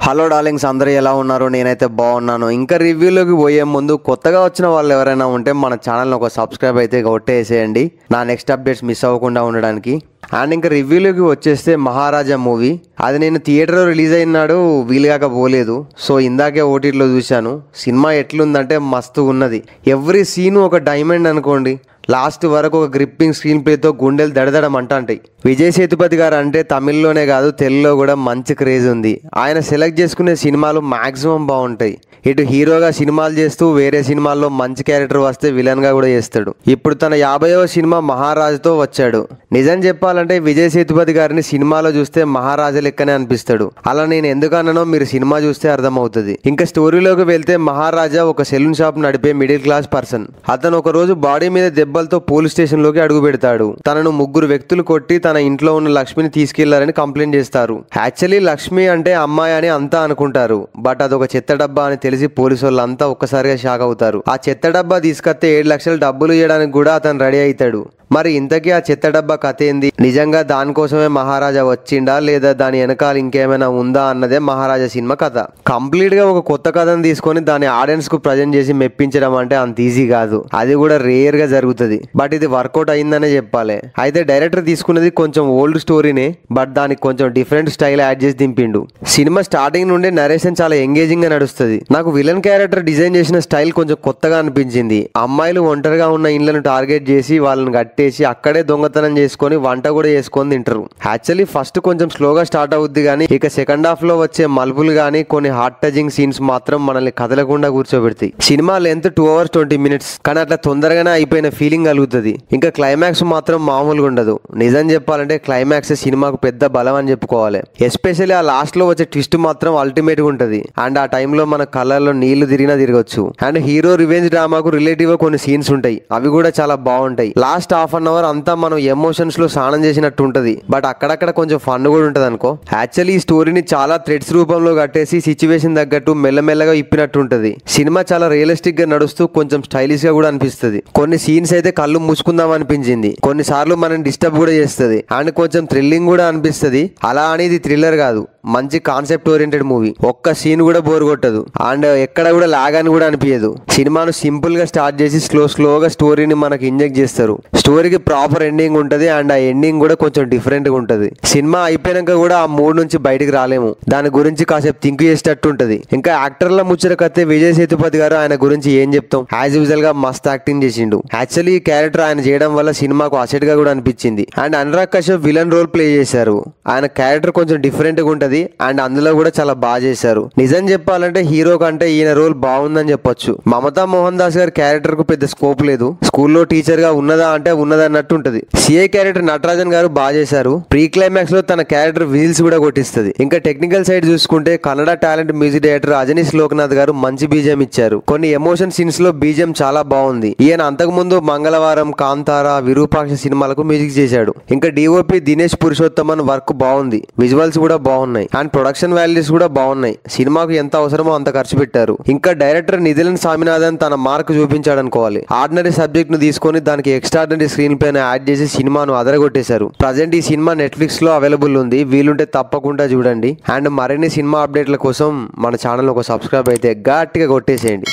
Hello darlings, అందరూ ఎలా ఉన్నారు? నేనైతే బాగున్నాను. ఇంకా రివ్యూలోకి పోయే ముందు కొత్తగా వచ్చిన వాళ్ళు ఎవరైనా ఉంటే మన ఛానల్ని ఒక సబ్స్క్రైబ్ అయితే కొట్టేసేయండి, నా నెక్స్ట్ అప్డేట్స్ మిస్ అవ్వకుండా ఉండడానికి. అండ్ ఇంకా రివ్యూలోకి వచ్చేస్తే మహారాజా మూవీ, అది నేను థియేటర్లో రిలీజ్ అయినాడు వీలుగాక పోలేదు. సో ఇందాకే ఓటీటీలో చూశాను. సినిమా ఎట్లుందంటే మస్తు ఉన్నది. ఎవ్రీ సీన్ ఒక డైమండ్ అనుకోండి. లాస్ట్ వరకు ఒక గ్రిప్పింగ్ స్క్రీన్ ప్లేతో గుండెలు దడదడం అంటాయి. విజయ్ సేతుపతి గారు అంటే తమిళ్లోనే కాదు తెలుగులో కూడా మంచి క్రేజ్ ఉంది. ఆయన సెలెక్ట్ చేసుకునే సినిమాలు మ్యాక్సిమం బాగుంటాయి. ఇటు హీరోగా సినిమాలు చేస్తూ వేరే సినిమాల్లో మంచి క్యారెక్టర్ వస్తే విలన్గా కూడా చేస్తాడు. ఇప్పుడు తన 50వ సినిమా మహారాజుతో వచ్చాడు. నిజం చెప్పాలంటే విజయ్ సేతుపతి గారిని సినిమాలో చూస్తే మహారాజా లెక్కనే అనిపిస్తాడు. అలా నేను ఎందుకన్నానో మీరు సినిమా చూస్తే అర్థమవుతుంది. ఇంకా స్టోరీలోకి వెళ్తే మహారాజా ఒక సెలూన్ షాప్ నడిపే మిడిల్ క్లాస్ పర్సన్. అతను ఒక రోజు బాడీ మీద దెబ్బలతో పోలీస్ స్టేషన్ లోకి అడుగు పెడతాడు. తనను 3 వ్యక్తులు కొట్టి తన ఇంట్లో ఉన్న లక్ష్మిని తీసుకెళ్లారని కంప్లైంట్ చేస్తారు. యాక్చువల్లీ లక్ష్మి అంటే అమ్మాయి అని అంతా అనుకుంటారు. బట్ అదొక చెత్త డబ్బా అని తెలిసి పోలీసు వాళ్ళంతా ఒక్కసారిగా షాక్ అవుతారు. ఆ చెత్త డబ్బా తీసుకొస్తే 7 లక్షలు డబ్బులు ఇవ్వడానికి కూడా అతను రెడీ అవుతాడు. మరి ఇంతకీ ఆ చెత్త డబ్బా కథ ఏంది? నిజంగా దానికోసమే మహారాజా వచ్చిండా లేదా దాని వెనకాల ఇంకేమైనా ఉందా అన్నదే మహారాజా సినిమా కథ. కంప్లీట్ గా ఒక కొత్త కథను తీసుకొని దాని ఆడియన్స్ కు ప్రజెంట్ చేసి మెప్పించడం అంటే అంత ఈజీ కాదు. అది కూడా రేర్ గా జరుగుతుంది. బట్ ఇది వర్కౌట్ అయిందనే చెప్పాలి. అయితే డైరెక్టర్ తీసుకున్నది కొంచెం ఓల్డ్ స్టోరీనే, బట్ దానికి కొంచెం డిఫరెంట్ స్టైల్ యాడ్ చేసి దింపిండు. సినిమా స్టార్టింగ్ నుండి నరేషన్ చాలా ఎంగేజింగ్ గా నడుస్తుంది. నాకు విలన్ క్యారెక్టర్ డిజైన్ చేసిన స్టైల్ కొంచెం కొత్తగా అనిపించింది. అమ్మాయిలు ఒంటరిగా ఉన్న ఇళ్లను టార్గెట్ చేసి వాళ్ళని గట్టేసి అక్కడే దొంగతనం చేసుకొని వంట కూడా చేసుకొని తింటారు. యాక్చువల్లీ ఫస్ట్ కొంచెం స్లోగా స్టార్ట్ అవుద్ది కానీ ఇక సెకండ్ హాఫ్ లో వచ్చే మలుపులు కానీ కొన్ని హార్ట్ టచింగ్ సీన్స్ మాత్రం మనల్ని కదలకుండా కూర్చోబెడతాయి. సినిమా లెంత్ 2 hours 20 minutes, కానీ అట్లా తొందరగానే అయిపోయిన ఫీలింగ్ కలుగుతుంది. ఇంకా క్లైమాక్స్ మాత్రం మామూలుగా ఉండదు. నిజం చెప్పాలంటే క్లైమాక్స్ సినిమాకు పెద్ద బలం అని చెప్పుకోవాలి. ఎస్పెషల్లీ ఆ లాస్ట్ లో వచ్చే ట్విస్ట్ మాత్రం అల్టిమేట్ గా ఉంటది. అండ్ ఆ టైంలో మన కళ్ళల్లో నీళ్లు తిరిగినా తిరగచ్చు. అండ్ హీరో రివెంజ్ డ్రామాకు రిలేటివ్ గా కొన్ని సీన్స్ ఉంటాయి, అవి కూడా చాలా బాగుంటాయి. లాస్ట్ హాఫ్ అన్ అవర్ అంతా మనం ఎమోషన్స్ లో స్నానం చేసినట్టు ఉంటది. బట్ అక్కడక్కడ కొంచెం ఫన్ కూడా ఉంటది అనుకో. యాక్చువల్లీ ఈ స్టోరీని చాలా థ్రెడ్స్ రూపంలో కట్టేసి సిచ్యువేషన్ తగ్గట్టు మెల్లమెల్లగా ఇప్పినట్టు ఉంటది. సినిమా చాలా రియలిస్టిక్ గా నడుస్తూ కొంచెం స్టైలిష్ గా కూడా అనిపిస్తుంది. కొన్ని సీన్స్ అయితే కళ్ళు మూసుకుందాం అనిపించింది. కొన్నిసార్లు మనం డిస్టర్బ్ కూడా చేస్తుంది. అండ్ కొంచెం థ్రిల్లింగ్ కూడా అనిపిస్తుంది. అలా అనేది థ్రిల్లర్ కాదు, మంచి కాన్సెప్ట్ ఓరియంటెడ్ మూవీ. ఒక్క సీన్ కూడా బోర్ కొట్టదు. అండ్ ఎక్కడ కూడా లాగ్ అని కూడా అనిపించదు. సినిమాను సింపుల్ గా స్టార్ట్ చేసి స్లోగా స్టోరీని మనకి ఇంజెక్ట్ చేస్తారు. స్టోరీకి ప్రాపర్ ఎండింగ్ ఉంటది. అండ్ ఆ ఎండింగ్ కూడా కొంచెం డిఫరెంట్ గా ఉంటది. సినిమా అయిపోయాక కూడా ఆ మూడ్ నుంచి బయటికి రాలేము. దాని గురించి కాసేపు థింక్ చేసేటట్టు ఉంటది. ఇంకా యాక్టర్ల ముచ్చట కత్తే విజయ్ సేతుపతి గారు, ఆయన గురించి ఏం చెప్తాం. యాజ్ యూజువల్ గా మస్త్ యాక్టింగ్ చేసిండు. యాక్చువల్లీ ఈ క్యారెక్టర్ ఆయన చేయడం వల్ల సినిమాకు అసెట్ గా కూడా అనిపించింది. And Anurag Kashyap villain role play చేశారు. ఆయన క్యారెక్టర్ కొంచెం డిఫరెంట్ గా ఉంటది. అండ్ అందులో కూడా చాలా బాగా చేశారు. నిజం చెప్పాలంటే హీరో కంటే ఈయన రోల్ బాగుందని చెప్పొచ్చు. మమతా మోహన్ దాస్ గారి క్యారెక్టర్ కు పెద్ద స్కోప్ లేదు. స్కూల్లో టీచర్ గా ఉన్నదా అంటే ఉన్నదన్నట్టు ఉంటది. సిఐ క్యారెక్టర్ నటరాజన్ గారు బాగా చేశారు. ప్రీ క్లైమాక్స్ లో తన క్యారెక్టర్ విజిల్స్ కూడా కొట్టిస్తుంది. ఇంకా టెక్నికల్ సైడ్ చూసుకుంటే Kannada talent music director Ajaneesh Loknath గారు మంచి బీజిఎం ఇచ్చారు. కొన్ని ఎమోషన్ సీన్స్ లో బీజిఎం చాలా బాగుంది. ఈయన అంతకుముందు మంగళవారం, కాంతార, విరూపాక్ష సినిమాలకు మ్యూజిక్ చేశాడు. ఇంకా డిఓపి దినేష్ పురుషోత్తమన్ వర్క్ బాగుంది. విజువల్స్ కూడా బాగున్నాయి. అండ్ ప్రొడక్షన్ వాల్యూస్ కూడా బాగున్నాయి. సినిమాకు ఎంత అవసరమో అంత ఖర్చు పెట్టారు. ఇంకా డైరెక్టర్ నిధిలన్ స్వామినాథన్ తన మార్క్ చూపించాడు అనుకోవాలి. ఆర్డినరీ సబ్జెక్ట్ ను తీసుకొని దానికి ఎక్స్ట్రాడినరీ స్క్రీన్ ప్లే యాడ్ చేసి సినిమాను అదరగొట్టేశారు. ప్రజెంట్ ఈ సినిమా నెట్ఫ్లిక్స్ లో అవైలబుల్ ఉంది. వీలుంటే తప్పకుండా చూడండి. అండ్ మరిన్ని సినిమా అప్డేట్ల కోసం మన ఛానల్ ఒక సబ్స్క్రైబ్ అయితే గట్టిగా కొట్టేసేయండి.